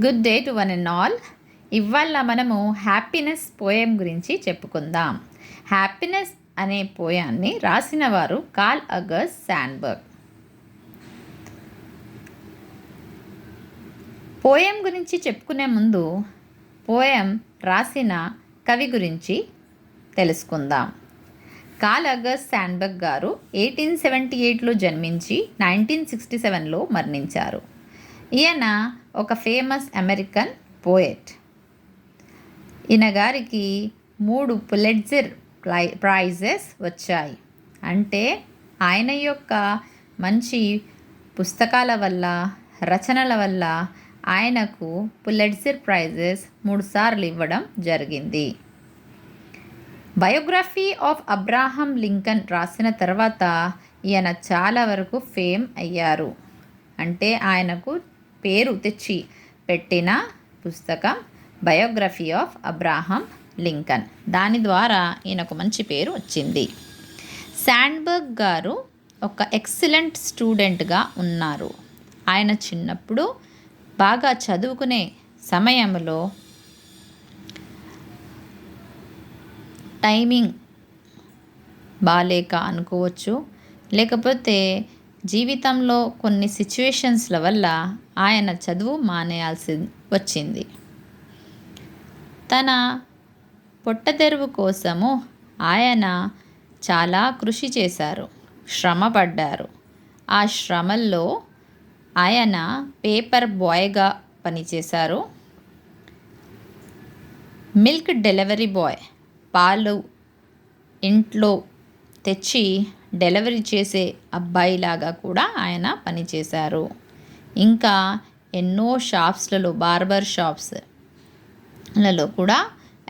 Good day to one and all. ఇవాళ మనము happiness poem గురించి చెప్పుకుందాం. హ్యాపీనెస్ అనే పోయాన్ని రాసిన వారు కార్ల్ అగస్ట్ శాండ్బర్గ్. పోయం గురించి చెప్పుకునే ముందు పోయం రాసిన కవి గురించి తెలుసుకుందాం. కార్ల్ అగస్ట్ శాండ్బర్గ్ గారు 1878లో జన్మించి 1967లో మరణించారు. ఈయన ఒక ఫేమస్ అమెరికన్ పోయెట్. ఈయన గారికి 3 పులిట్జర్ ప్రైజెస్ వచ్చాయి. అంటే ఆయన యొక్క మంచి పుస్తకాల వల్ల, రచనల వల్ల ఆయనకు పులిట్జర్ ప్రైజెస్ 3 సార్లు ఇవ్వడం జరిగింది. బయోగ్రఫీ ఆఫ్ అబ్రహాం లింకన్ రాసిన తర్వాత ఈయన చాలా వరకు ఫేమ్ అయ్యారు. అంటే ఆయనకు పేరు తెచ్చి పెట్టిన పుస్తకం బయోగ్రఫీ ఆఫ్ అబ్రహాం లింకన్. దాని ద్వారా ఈయనకు మంచి పేరు వచ్చింది. శాండ్బర్గ్ గారు ఒక ఎక్సలెంట్ స్టూడెంట్గా ఉన్నారు. ఆయన చిన్నప్పుడు బాగా చదువుకునే సమయంలో టైమింగ్ బాలేక అనుకోవచ్చు, లేకపోతే జీవితంలో కొన్ని సిచ్యువేషన్స్ల వల్ల ఆయన చదువు మానేయాల్సి వచ్చింది. తన పొట్టతెరువు కోసము ఆయన చాలా కృషి చేశారు, శ్రమపడ్డారు. ఆ శ్రమల్లో ఆయన పేపర్ బాయ్గా పనిచేశారు. మిల్క్ డెలివరీ బాయ్, పాలు ఇంట్లో తెచ్చి డెలివరీ చేసే అబ్బాయిలాగా కూడా ఆయన పనిచేశారు. ఇంకా ఎన్నో షాప్స్లలో, బార్బర్ షాప్స్లలో కూడా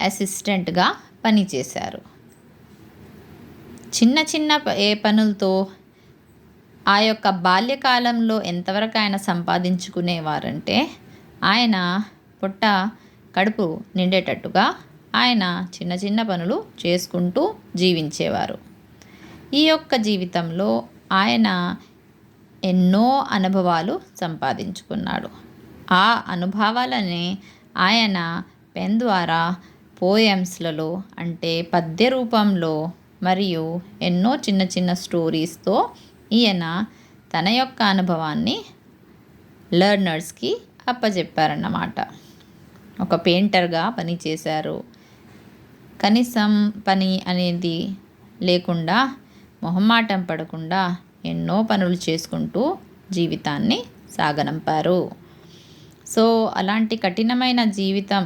అసిస్టెంట్గా పనిచేశారు. చిన్న చిన్న పనులతో ఆ యొక్క బాల్యకాలంలో ఎంతవరకు ఆయన సంపాదించుకునేవారంటే ఆయన కడుపు నిండేటట్టుగా ఆయన చిన్న చిన్న పనులు చేసుకుంటూ జీవించేవారు. ఈ యొక్క జీవితంలో ఆయన ఎన్నో అనుభవాలు సంపాదించుకున్నాడు. ఆ అనుభవాలని ఆయన పెన్ ద్వారా పోయమ్స్లలో, అంటే పద్య రూపంలో మరియు ఎన్నో చిన్న చిన్న స్టోరీస్తో ఈయన తన యొక్క అనుభవాన్ని లెర్నర్స్కి అప్పచెప్పారన్నమాట. ఒక పెయింటర్గా పనిచేశారు. కనీసం పని అనేది లేకుండా, మొహమాటం పడకుండా ఎన్నో పనులు చేసుకుంటూ జీవితాన్ని సాగనంపారు. సో అలాంటి కఠినమైన జీవితం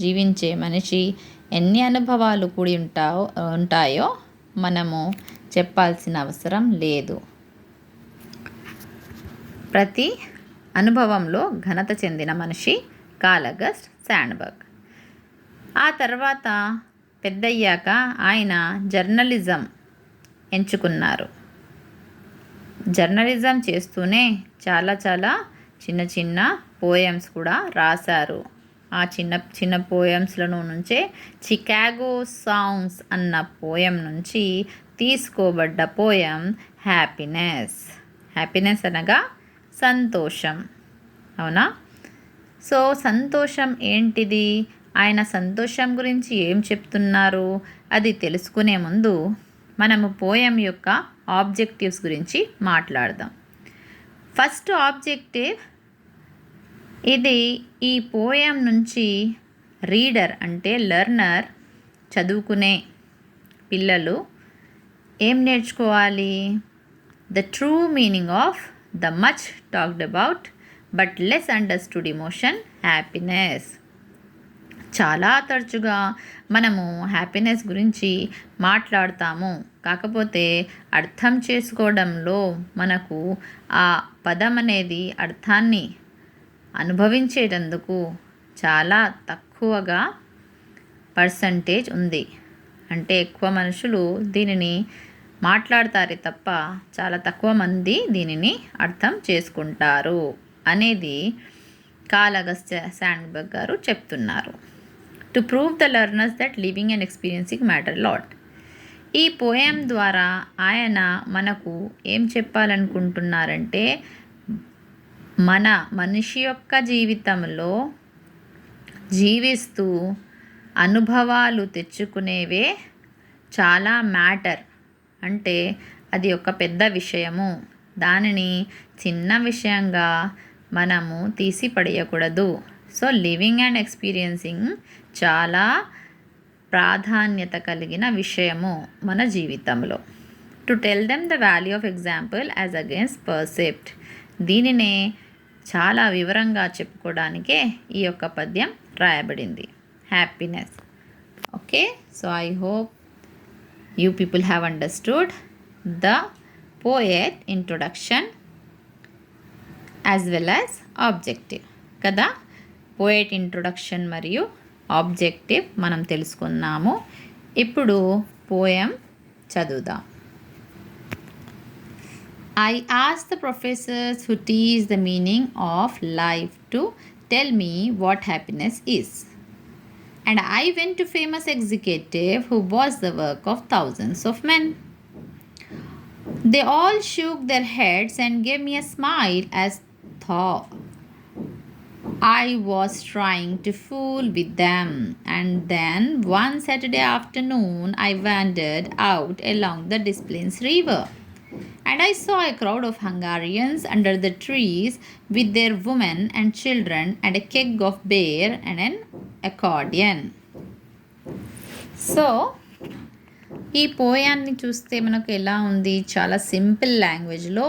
జీవించే మనిషి ఎన్ని అనుభవాలు కూడి ఉంటాయో మనము చెప్పాల్సిన అవసరం లేదు. ప్రతి అనుభవంలో ఘనత చెందిన మనిషి కార్ల్ అగస్ట్ శాండ్బర్గ్. ఆ తర్వాత పెద్దయ్యాక ఆయన జర్నలిజం ఎంచుకున్నారు. జర్నలిజం చేస్తూనే చాలా చిన్న చిన్న పోయమ్స్ కూడా రాశారు. ఆ చిన్న చిన్న పోయమ్స్లను నుంచే చికాగో సాంగ్స్ అన్న పోయం నుంచి తీసుకోబడ్డ పోయం హ్యాపీనెస్. హ్యాపీనెస్ అనగా సంతోషం, అవునా? సో సంతోషం ఏంటిది, ఆయన సంతోషం గురించి ఏం చెప్తున్నారు అది తెలుసుకునే ముందు మనము పోయం యొక్క ఆబ్జెక్టివ్స్ గురించి మాట్లాడదాం. ఫస్ట్ ఆబ్జెక్టివ్, ఇది ఈ పోయం నుంచి రీడర్ అంటే లెర్నర్, చదువుకునే పిల్లలు ఏం నేర్చుకోవాలి? The true meaning of the much talked about but less understood emotion happiness. చాలా తరచుగా మనము హ్యాపీనెస్ గురించి మాట్లాడతాము, కాకపోతే అర్థం చేసుకోవడంలో మనకు ఆ పదం అనేది అర్థాన్ని అనుభవించేటందుకు చాలా తక్కువగా పర్సంటేజ్ ఉంది. అంటే ఎక్కువ మనుషులు దీనిని మాట్లాడతారే తప్ప చాలా తక్కువ మంది దీనిని అర్థం చేసుకుంటారు అనేది కార్ల్ అగస్ట్ శాండ్బర్గ్ గారు చెప్తున్నారు. To prove the learners that living and experiencing matter lot. ఈ పోయం ద్వారా ఆయన మనకు ఏం చెప్పాలనుకుంటున్నారంటే మన మనిషి యొక్క జీవితంలో జీవిస్తూ అనుభవాలు తెచ్చుకునేవే చాలా మ్యాటర్. అంటే అది ఒక పెద్ద విషయము. దానిని చిన్న విషయంగా మనము తీసి పడేయకూడదు. సో లివింగ్ అండ్ ఎక్స్పీరియన్సింగ్ చాలా ప్రాధాన్యత కలిగిన విషయము మన జీవితంలో. To tell them the value of example as against percept. దీనినే చాలా వివరంగా చెప్పుకోవడానికే ఈ యొక్క పద్యం రాయబడింది. Happiness. Okay, so I hope you people have understood the poet introduction as well as objective కదా. పోయెట్ ఇంట్రొడక్షన్ మరియు ఆబ్జెక్టివ్ మనం తెలుసుకున్నాము. ఇప్పుడు పోయం చదువుదాం. I asked the professors who teach the meaning of life to tell me what happiness is. And I went to famous executive who was the work of thousands of men. They all shook their heads and gave me a smile as though I was trying to fool with them. And then one Saturday afternoon I wandered out along the Des River. And I saw a crowd of Hungarians under the trees with their women and children and a keg of beer and an accordion. So ఈ పోయాన్ని చూస్తే మనకు ఎలా ఉంది, చాలా simple లాంగ్వేజ్లో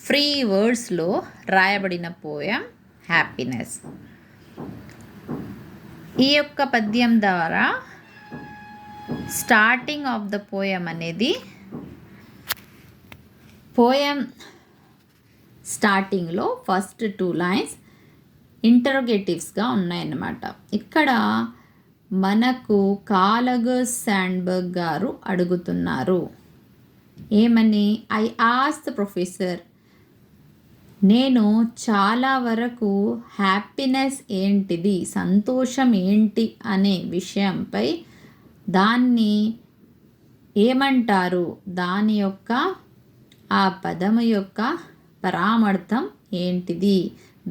free వర్డ్స్లో రాయబడిన poem happiness. ఈ యొక్క పద్యం ద్వారా స్టార్టింగ్ ఆఫ్ ద పోయం అనేది పోయం స్టార్టింగ్లో ఫస్ట్ 2 లైన్స్ ఇంటరోగేటివ్స్గా ఉన్నాయన్నమాట. ఇక్కడ మనకు కాలగస్ శాండ్బర్గ్ గారు అడుగుతున్నారు ఏమని, ఐ ఆస్క్డ్ ద ప్రొఫెసర్, నేను చాలా వరకు హ్యాపీనెస్ ఏంటిది, సంతోషం ఏంటి అనే విషయంపై దాన్ని ఏమంటారు, దాని యొక్క ఆ పదము యొక్క పరామర్థం ఏంటిది,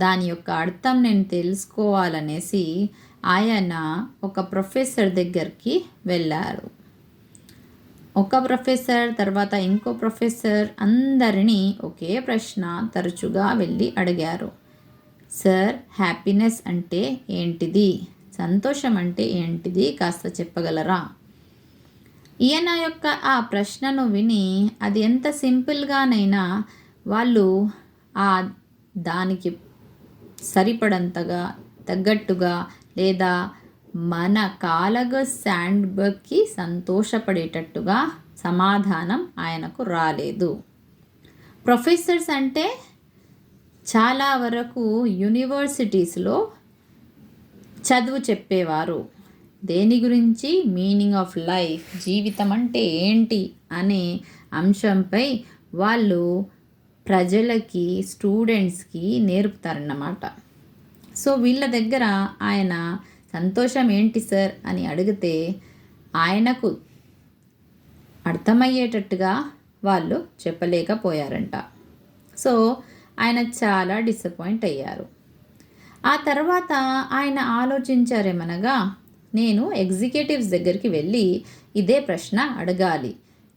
దాని యొక్క అర్థం నేను తెలుసుకోవాలనేసి ఆయన ఒక ప్రొఫెసర్ దగ్గరికి వెళ్ళారు. ఒక ప్రొఫెసర్ తర్వాత ఇంకో ప్రొఫెసర్ అందరినీ ఒకే ప్రశ్న తరచుగా వెళ్ళి అడిగారు. సార్, హ్యాపీనెస్ అంటే ఏంటిది, సంతోషం అంటే ఏంటిది, కాస్త చెప్పగలరా? ఈయన యొక్క ఆ ప్రశ్నను విని అది ఎంత సింపుల్గానైనా వాళ్ళు దానికి సరిపడంతగా తగ్గట్టుగా లేదా మన కాలగస్ శాండ్బర్గ్కి సంతోషపడేటట్టుగా సమాధానం ఆయనకు రాలేదు. ప్రొఫెసర్స్ అంటే చాలా వరకు యూనివర్సిటీస్లో చదువు చెప్పేవారు. దేని గురించి, మీనింగ్ ఆఫ్ లైఫ్, జీవితం అంటే ఏంటి అనే అంశంపై వాళ్ళు ప్రజలకి, స్టూడెంట్స్కి నేర్పుతారన్నమాట. సో వీళ్ళ దగ్గర ఆయన సంతోషం ఏంటి సార్ అని అడిగితే ఆయనకు అర్థమయ్యేటట్టుగా వాళ్ళు చెప్పలేకపోయారంట. సో ఆయన చాలా డిసప్పాయింట్ అయ్యారు. ఆ తర్వాత ఆయన ఆలోచించారేమనగా, నేను ఎగ్జిక్యూటివ్స్ దగ్గరికి వెళ్ళి ఇదే ప్రశ్న అడగాలి.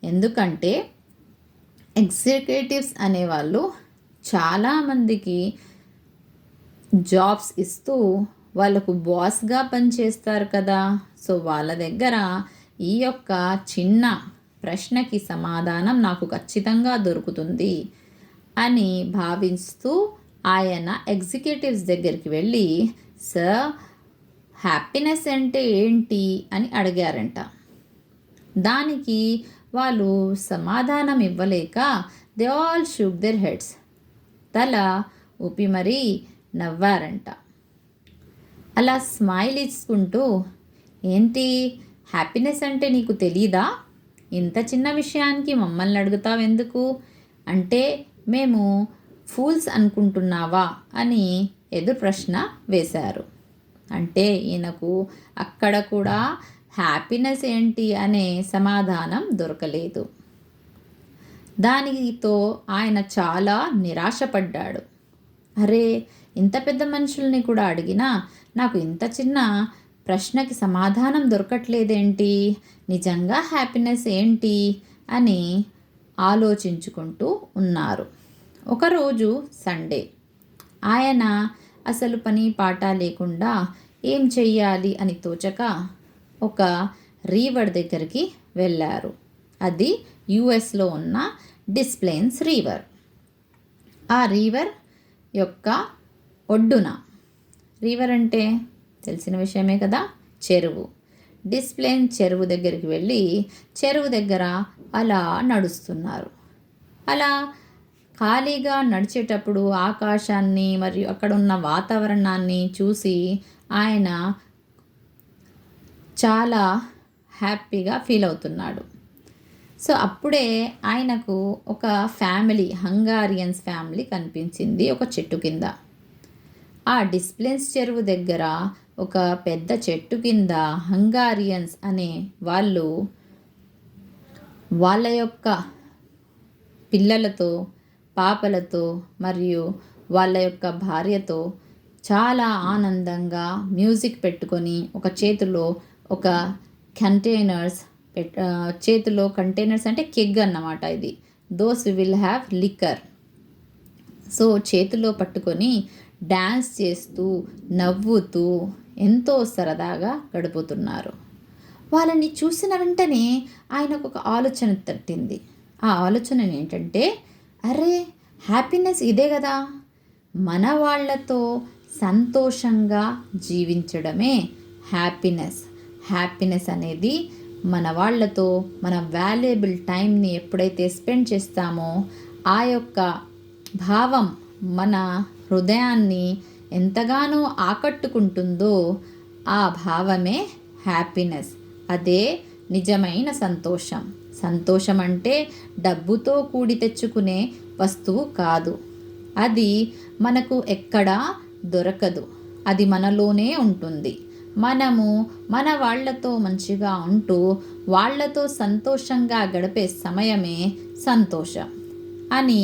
ఎందుకంటే ఎగ్జిక్యూటివ్స్ అనేవాళ్ళు చాలామందికి జాబ్స్ ఇస్తూ వాళ్ళకు బాస్గా పనిచేస్తారు కదా. సో వాళ్ళ దగ్గర ఈ యొక్క చిన్న ప్రశ్నకి సమాధానం నాకు ఖచ్చితంగా దొరుకుతుంది అని భావిస్తూ ఆయన ఎగ్జిక్యూటివ్స్ దగ్గరికి వెళ్ళి, సార్, హ్యాపీనెస్ అంటే ఏంటి అని అడిగారంట. దానికి వాళ్ళు సమాధానం ఇవ్వలేక they all shook their heads, తల ఊపి మరీ నవ్వారంట. అలా స్మైల్ ఇచ్చుకుంటూ, ఏంటి హ్యాపీనెస్ అంటే నీకు తెలీదా, ఇంత చిన్న విషయానికి మమ్మల్ని అడుగుతావెందుకు, అంటే మేము ఫూల్స్ అనుకుంటున్నావా అని ఎదురు ప్రశ్న వేశారు. అంటే ఈయనకు అక్కడ కూడా హ్యాపీనెస్ ఏంటి అనే సమాధానం దొరకలేదు. దానితో ఆయన చాలా నిరాశపడ్డాడు. అరే, ఇంత పెద్ద మనుషుల్ని కూడా అడిగినా నాకు ఇంత చిన్న ప్రశ్నకి సమాధానం దొరకట్లేదేంటి, నిజంగా హ్యాపీనెస్ ఏంటి అని ఆలోచించుకుంటూ ఉన్నారు. ఒకరోజు సండే. ఆయన అసలు పని పాట లేకుండా ఏం చెయ్యాలి అని తోచక ఒక రీవర్ దగ్గరికి వెళ్ళారు. అది యుఎస్లో ఉన్న డిస్ప్లేన్స్ రీవర్. ఆ రీవర్ యొక్క ఒడ్డున, రీవర్ అంటే తెలిసిన విషయమే కదా, చెరువు. డిస్ప్లేన్ చెరువు దగ్గరికి వెళ్ళి చెరువు దగ్గర అలా నడుస్తున్నారు. అలా ఖాళీగా నడిచేటప్పుడు ఆకాశాన్ని మరియు అక్కడ ఉన్న వాతావరణాన్ని చూసి ఆయన చాలా హ్యాపీగా ఫీల్ అవుతున్నాడు. సో అప్పుడే ఆయనకు ఒక ఫ్యామిలీ, హంగారియన్స్ ఫ్యామిలీ కనిపించింది ఒక చెట్టు కింద. ఆ డిస్ప్లేన్స్ చెరువు దగ్గర ఒక పెద్ద చెట్టు కింద హంగారియన్స్ అనే వాళ్ళు వాళ్ళ యొక్క పిల్లలతో, పాపలతో మరియు వాళ్ళ యొక్క భార్యతో చాలా ఆనందంగా మ్యూజిక్ పెట్టుకొని ఒక చేతిలో ఒక కంటైనర్స్ చేతిలో కంటైనర్స్ అంటే కెగ్ అన్నమాట. ఇది those we will have liquor. So చేతిలో పట్టుకొని డ్యాన్స్ చేస్తూ నవ్వుతూ ఎంతో సరదాగా గడుపుతున్నారు. వాళ్ళని చూసిన వెంటనే ఆయనకు ఒక ఆలోచన తట్టింది. ఆ ఆలోచన ఏంటంటే, అరే, హ్యాపీనెస్ ఇదే కదా, మన వాళ్ళతో సంతోషంగా జీవించడమే హ్యాపీనెస్. హ్యాపీనెస్ అనేది మన వాళ్ళతో మన వాల్యుబుల్ టైంని ఎప్పుడైతే స్పెండ్ చేస్తామో ఆ యొక్క భావం మన హృదయాన్ని ఎంతగానో ఆకట్టుకుంటుందో ఆ భావమే హ్యాపీనెస్. అదే నిజమైన సంతోషం. సంతోషం అంటే డబ్బుతో కూడి తెచ్చుకునే వస్తువు కాదు. అది మనకు ఎక్కడా దొరకదు. అది మనలోనే ఉంటుంది. మనము మన వాళ్ళతో మంచిగా ఉంటూ వాళ్ళతో సంతోషంగా గడిపే సమయమే సంతోషం అని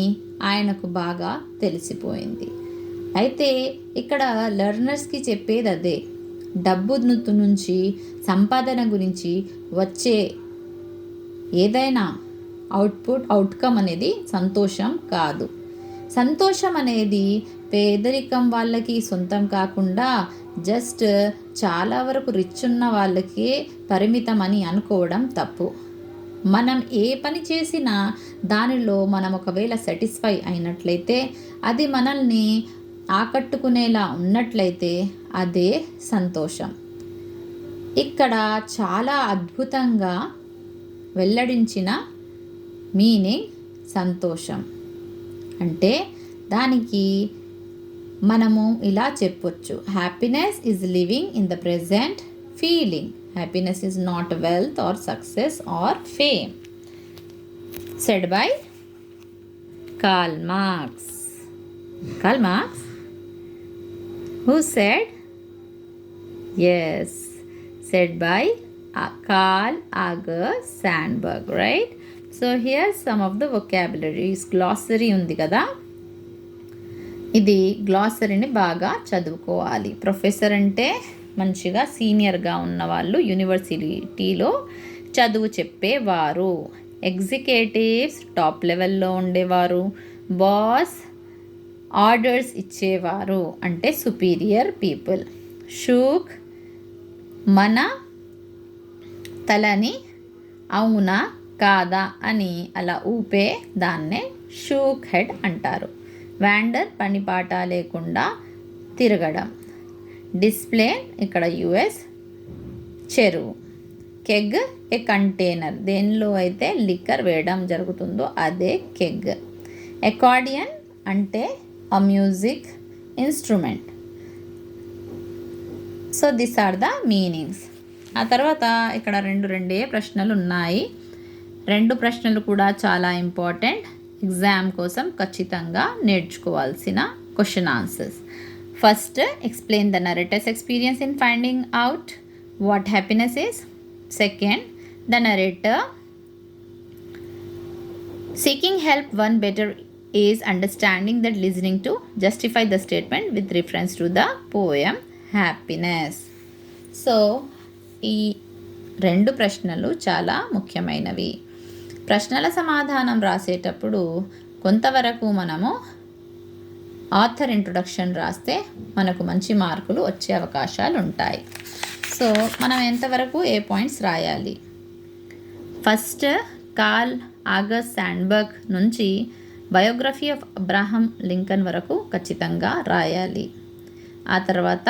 ఆయనకు బాగా తెలిసిపోయింది. అయితే ఇక్కడ లెర్నర్స్కి చెప్పేది అదే. డబ్బు నుంచి, సంపాదన గురించి వచ్చే ఏదైనా అవుట్కమ్ అనేది సంతోషం కాదు. సంతోషం అనేది పేదరికం వాళ్ళకి సొంతం కాకుండా జస్ట్ చాలా వరకు రిచ్ ఉన్న వాళ్ళకి పరిమితం అని అనుకోవడం తప్పు. మనం ఏ పని చేసినా దానిలో మనం ఒకవేళ సాటిస్ఫై అయినట్లయితే, అది మనల్ని ఆకట్టుకునేలా ఉన్నట్లయితే అదే సంతోషం. ఇక్కడ చాలా అద్భుతంగా వెల్లడించిన మీనింగ్ సంతోషం అంటే దానికి మనము ఇలా చెప్పొచ్చు, happiness is living in the present feeling. Happiness is not wealth or success or fame. Said by Karl Marx. Karl Marx, who said? Yes, said by Carl August Sandburg, right? So here's some of the vocabularies. Glossary ఉంది కదా, ఇది గ్లాసరీని బాగా చదువుకోవాలి. Professor అంటే మంచిగా సీనియర్గా ఉన్నవాళ్ళు, యూనివర్సిటీలో చదువు చెప్పేవారు. ఎగ్జిక్యూటివ్స్ టాప్ లెవెల్లో ఉండేవారు. బాస్ ఆర్డర్స్ ఇచ్చేవారు అంటే సుపీరియర్ పీపుల్. షూక్ మన తలని అవునా కాదా అని అలా ఊపే దాన్నే షూక్ హెడ్ అంటారు. వ్యాండర్ పనిపాట లేకుండా తిరగడం. డిస్ప్లేన్ ఇక్కడ యుఎస్ చెరువు. కెగ్ ఏ కంటైనర్, దేనిలో అయితే లిక్కర్ వేయడం జరుగుతుందో అదే కెగ్. అకార్డియన్ అంటే a music instrument. So this are the meanings. ఆ తర్వాత ఇక్కడ రెండే ప్రశ్నలు ఉన్నాయి. 2 ప్రశ్నలు కూడా చాలా ఇంపార్టెంట్, ఎగ్జామ్ కోసం ఖచ్చితంగా నేర్చుకోవాల్సిన question answers. First, explain the narrator's experience in finding out what happiness is. Second, the narrator seeking help one better is understanding that listening to justify the statement with reference to the poem happiness. So ఈ రెండు ప్రశ్నలు చాలా ముఖ్యమైనవి. ప్రశ్నల సమాధానం రాసేటప్పుడు కొంతవరకు మనము ఆథర్ ఇంట్రొడక్షన్ రాస్తే మనకు మంచి మార్కులు వచ్చే అవకాశాలు ఉంటాయి. సో మనం ఎంతవరకు ఏ పాయింట్స్ రాయాలి? ఫస్ట్ కార్ల్ ఆగస్ట్ శాండ్బర్గ్ నుంచి బయోగ్రఫీ ఆఫ్ అబ్రహం లింకన్ వరకు ఖచ్చితంగా రాయాలి. ఆ తర్వాత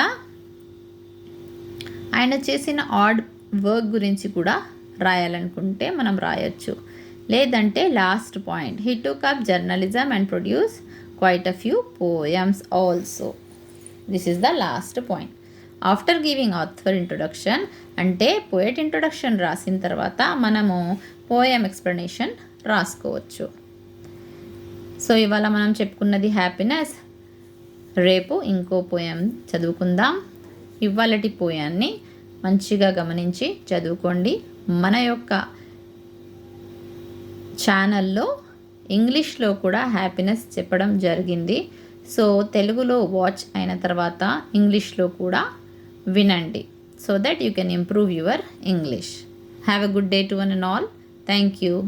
ఆయన చేసిన ఆడ్ వర్క్ గురించి కూడా రాయాలనుకుంటే మనం రాయొచ్చు. లేదంటే last point, he took up journalism and produce quite a few poems also. This is the last point. After giving author introduction అంటే పోయట్ ఇంట్రొడక్షన్ రాసిన తర్వాత మనము పోయం ఎక్స్ప్లెనేషన్ రాసుకోవచ్చు. సో ఇవాళ మనం చెప్పుకున్నది హ్యాపీనెస్. రేపు ఇంకో పోయం చదువుకుందాం. ఇవాళటి పోయాన్ని మంచిగా గమనించి చదువుకోండి. మన యొక్క ఛానల్లో ఇంగ్లీష్లో కూడా హ్యాపీనెస్ చెప్పడం జరిగింది. సో తెలుగులో వాచ్ అయిన తర్వాత ఇంగ్లీష్లో కూడా వినండి. So that you can improve your English. Have a good day to one and all. Thank you.